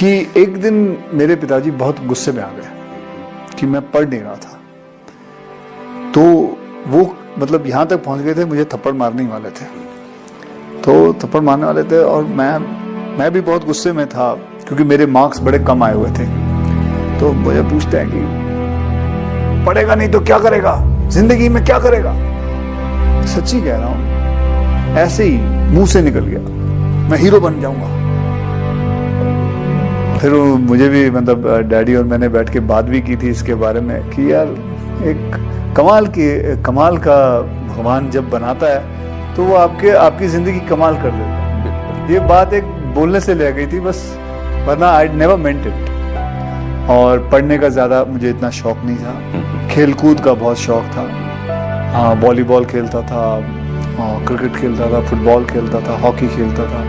कि एक दिन मेरे पिताजी बहुत गुस्से में आ गए कि मैं पढ़ नहीं रहा था। तो वो मतलब यहाँ तक पहुँच गए थे, मुझे थप्पड़ मारने ही वाले थे। तो थप्पड़ मारने वाले थे और मैं भी बहुत गुस्से में था क्योंकि मेरे मार्क्स बड़े कम आए हुए थे। तो मुझे पूछते हैं कि पढ़ेगा नहीं तो क्या करेगा, जिंदगी में क्या करेगा। सच्ची कह रहा हूँ, ऐसे ही मुंह से निकल गया, मैं हीरो बन जाऊंगा। फिर मुझे भी मतलब डैडी और मैंने बैठ के बात भी की थी इसके बारे में कि यार एक कमाल का भगवान जब बनाता है तो वो आपकी जिंदगी कमाल कर देता है। ये बात एक बोलने से ले गई थी बस, वरना आई नेवर मेंट इट। और पढ़ने का ज़्यादा मुझे इतना शौक नहीं था। खेल कूद का बहुत शौक था। हाँ, वॉलीबॉल खेलता था, क्रिकेट खेलता था, फुटबॉल खेलता था, हॉकी खेलता था।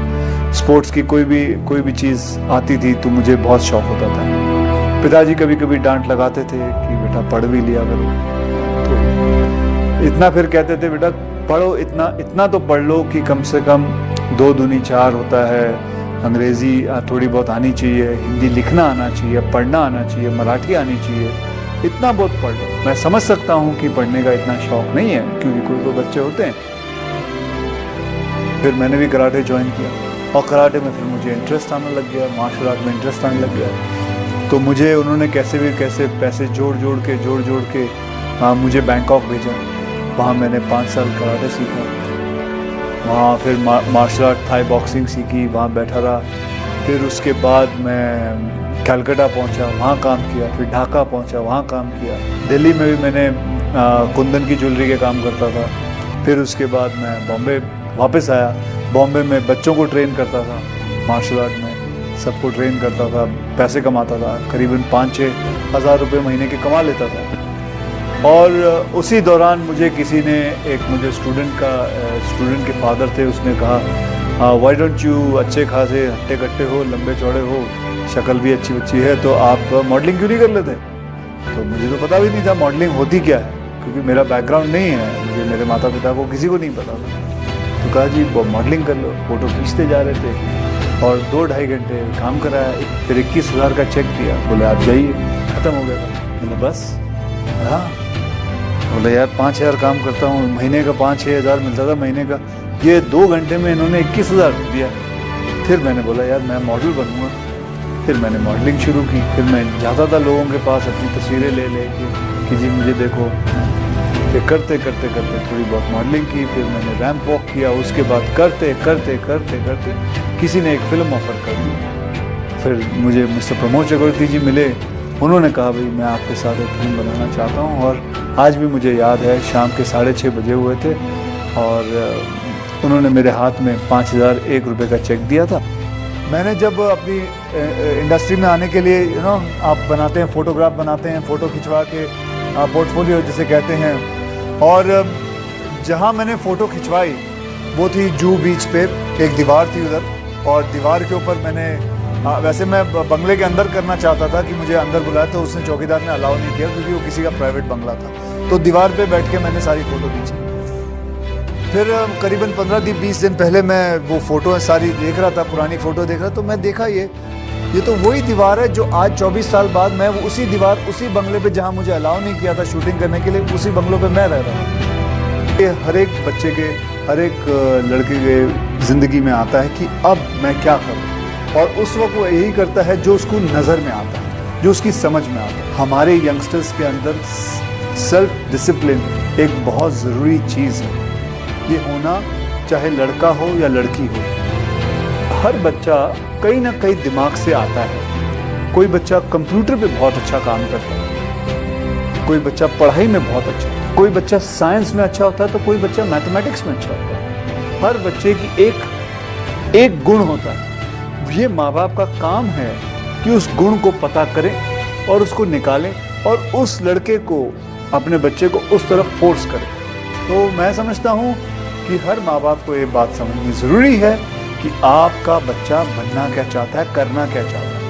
स्पोर्ट्स की कोई भी चीज़ आती थी तो मुझे बहुत शौक होता था। पिताजी कभी कभी डांट लगाते थे कि बेटा पढ़ भी लिया करो, तो इतना फिर कहते थे बेटा पढ़ो, इतना तो पढ़ लो कि कम से कम 2 दूनी 4 होता है। अंग्रेज़ी थोड़ी बहुत आनी चाहिए, हिंदी लिखना आना चाहिए, पढ़ना आना चाहिए, मराठी आनी चाहिए, इतना बहुत पढ़ लो। मैं समझ सकता हूँ कि पढ़ने का इतना शौक नहीं है क्योंकि कोई बच्चे होते हैं। फिर मैंने भी कराटे ज्वाइन किया और कराटे में फिर मुझे इंटरेस्ट आने लग गया, मार्शल आर्ट में इंटरेस्ट आने लग गया। तो मुझे उन्होंने कैसे पैसे जोड़ जोड़ के मुझे बैंकॉक भेजा। वहाँ मैंने 5 साल कराटे सीखा। वहाँ फिर मार्शल आर्ट, थाई बॉक्सिंग सीखी, वहाँ बैठा रहा। फिर उसके बाद मैं कलकत्ता पहुँचा, वहाँ काम किया। फिर ढाका पहुँचा, वहाँ काम किया। दिल्ली में भी मैंने कुंदन की ज्वेलरी के काम करता था। फिर उसके बाद मैं बॉम्बे वापस आया। बॉम्बे में बच्चों को ट्रेन करता था, मार्शल आर्ट में सबको ट्रेन करता था, पैसे कमाता था। करीबन 5-6 हज़ार रुपये महीने के कमा लेता था। और उसी दौरान मुझे किसी ने, मुझे स्टूडेंट के फादर थे, उसने कहा व्हाई डोंट यू, अच्छे खासे हट्टे कट्टे हो, लंबे चौड़े हो, शक्ल भी अच्छी है, तो आप मॉडलिंग क्यों नहीं कर लेते। तो मुझे तो पता भी नहीं था मॉडलिंग होती क्या है क्योंकि मेरा बैकग्राउंड नहीं है, मुझे मेरे माता पिता को किसी को नहीं पता था। तो कहा जी मॉडलिंग कर लो। फ़ोटो खींचते जा रहे थे और 2-2.5 घंटे काम कराया। फिर 21,000 का चेक दिया, बोले आप जाइए, ख़त्म हो गया था। बोले बस। हाँ, बोले यार 5,000 काम करता हूँ, महीने का 5-6 हज़ार मिलता था महीने का, ये 2 घंटे में इन्होंने 21,000 दिया। फिर मैंने बोला यार मैं मॉडल बनूँगा। फिर मैंने मॉडलिंग शुरू की। फिर मैं जाता था लोगों के पास अपनी तस्वीरें ले कि जी मुझे देखो। फिर करते थोड़ी बहुत मॉडलिंग की। फिर मैंने रैंप वॉक किया। उसके बाद करते किसी ने एक फ़िल्म ऑफ़र कर दी। फिर मुझे मिस्टर प्रमोद चक्रवर्ती जी मिले। उन्होंने कहा भाई मैं आपके साथ एक फिल्म बनाना चाहता हूँ। और आज भी मुझे याद है शाम के 6:30 बजे हुए थे और उन्होंने मेरे हाथ में 5,001 रुपये का चेक दिया था। मैंने जब अपनी इंडस्ट्री में आने के लिए आप बनाते हैं, फ़ोटोग्राफ बनाते हैं, फ़ोटो खिंचवा के पोर्टफोलियो जिसे कहते हैं। और जहाँ मैंने फ़ोटो खिंचवाई वो थी जूहू बीच पे, एक दीवार थी उधर, और दीवार के ऊपर मैंने वैसे मैं बंगले के अंदर करना चाहता था कि मुझे अंदर बुलाया, तो उसने चौकीदार ने अलाउ नहीं किया क्योंकि वो किसी का प्राइवेट बंगला था। तो दीवार पे बैठ के मैंने सारी फ़ोटो खींची। फिर करीबन 15-20 दिन पहले मैं वो फ़ोटो सारी देख रहा था, पुरानी फ़ोटो देख रहा, तो मैं देखा ये तो वही दीवार है जो आज 24 साल बाद मैं उसी बंगले पे जहाँ मुझे अलाउ नहीं किया था शूटिंग करने के लिए, उसी बंगलों पे मैं रह रहा हूँ। ये हर एक बच्चे के, हर एक लड़के के ज़िंदगी में आता है कि अब मैं क्या करूँ, और उस वक्त वो यही करता है जो उसको नज़र में आता है, जो उसकी समझ में आता है। हमारे यंगस्टर्स के अंदर सेल्फ डिसिप्लिन एक बहुत ज़रूरी चीज़ है। ये होना चाहे लड़का हो या लड़की हो, हर बच्चा कहीं ना कहीं दिमाग से आता है। कोई बच्चा कंप्यूटर पे बहुत अच्छा काम करता है, कोई बच्चा पढ़ाई में बहुत अच्छा, कोई बच्चा साइंस में अच्छा होता है, तो कोई बच्चा मैथमेटिक्स में अच्छा होता है। हर बच्चे की एक गुण होता है। ये माँ बाप का काम है कि उस गुण को पता करें और उसको निकालें और उस लड़के को, अपने बच्चे को उस तरफ फोर्स करें। तो मैं समझता हूँ कि हर माँ बाप को ये बात समझनी ज़रूरी है कि आपका बच्चा बनना क्या चाहता है, करना क्या चाहता है।